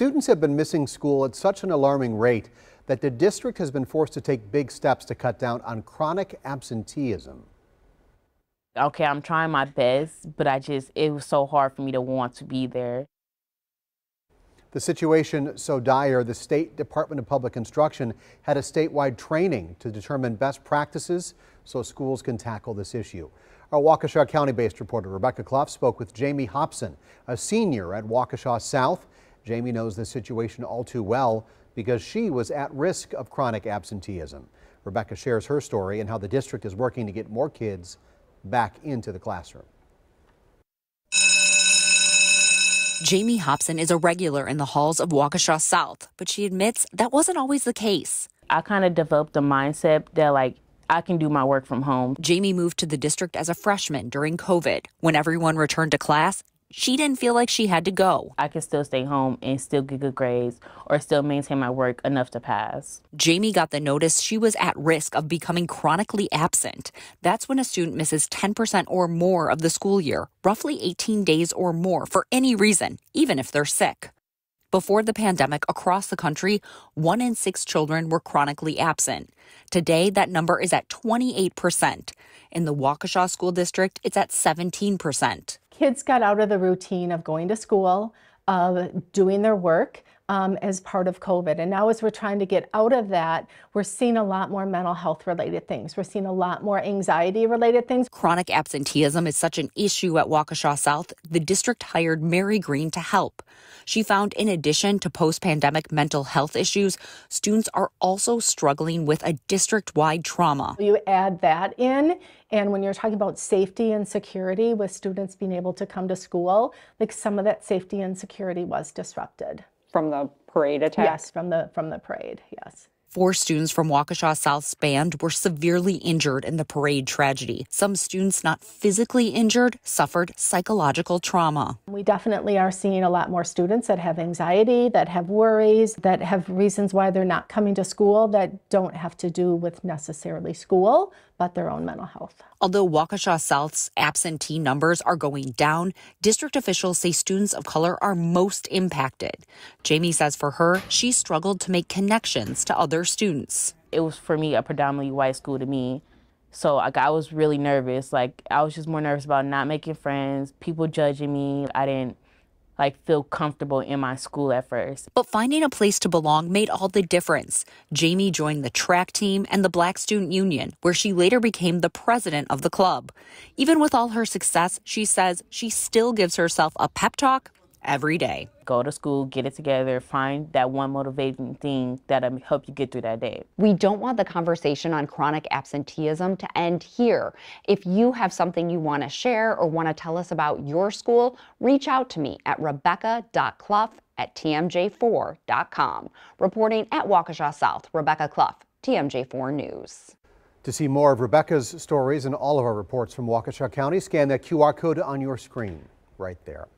students have been missing school at such an alarming rate that the district has been forced to take big steps to cut down on chronic absenteeism. Okay, I'm trying my best, but it was so hard for me to want to be there. The situation so dire, the State Department of Public Instruction had a statewide training to determine best practices so schools can tackle this issue. Our Waukesha County-based reporter Rebecca Clough spoke with Jamie Hopson, a senior at Waukesha South. Jamie knows the situation all too well because she was at risk of chronic absenteeism. Rebecca shares her story and how the district is working to get more kids back into the classroom. Jamie Hopson is a regular in the halls of Waukesha South, but she admits that wasn't always the case. I kind of developed a mindset that I can do my work from home. Jamie moved to the district as a freshman during COVID. When everyone returned to class, she didn't feel like she had to go. I can still stay home and still get good grades or still maintain my work enough to pass. Jamie got the notice she was at risk of becoming chronically absent. That's when a student misses 10% or more of the school year, roughly 18 days or more for any reason, even if they're sick. Before the pandemic, across the country, 1 in 6 children were chronically absent. Today, that number is at 28%. In the Waukesha School District, it's at 17%. Kids got out of the routine of going to school, of doing their work as part of COVID. And now as we're trying to get out of that, we're seeing a lot more mental health related things. We're seeing a lot more anxiety related things. Chronic absenteeism is such an issue at Waukesha South, the district hired Mary Green to help. She found in addition to post-pandemic mental health issues, students are also struggling with a district-wide trauma. You add that in, and when you're talking about safety and security with students being able to come to school, like some of that safety and security was disrupted. From the parade attack? Yes, from the parade, yes. 4 students from Waukesha South's band were severely injured in the parade tragedy. Some students not physically injured suffered psychological trauma. We definitely are seeing a lot more students that have anxiety, that have worries, that have reasons why they're not coming to school that don't have to do with necessarily school, but their own mental health. Although Waukesha South's absentee numbers are going down, district officials say students of color are most impacted. Jamie says for her, she struggled to make connections to other students. It was, for me, a predominantly white school to me. So I was really nervous. I was just more nervous about not making friends, people judging me. I didn't feel comfortable in my school at first. But finding a place to belong made all the difference. Jamie joined the track team and the Black Student Union, where she later became the president of the club. Even with all her success, she says she still gives herself a pep talk every day. Go to school, get it together, find that one motivating thing that'll help you get through that day. We don't want the conversation on chronic absenteeism to end here. If you have something you want to share or want to tell us about your school, reach out to me at rebecca.clough@tmj4.com. Reporting at Waukesha South, Rebecca Clough, TMJ4 News. To see more of Rebecca's stories and all of our reports from Waukesha County, scan that QR code on your screen right there.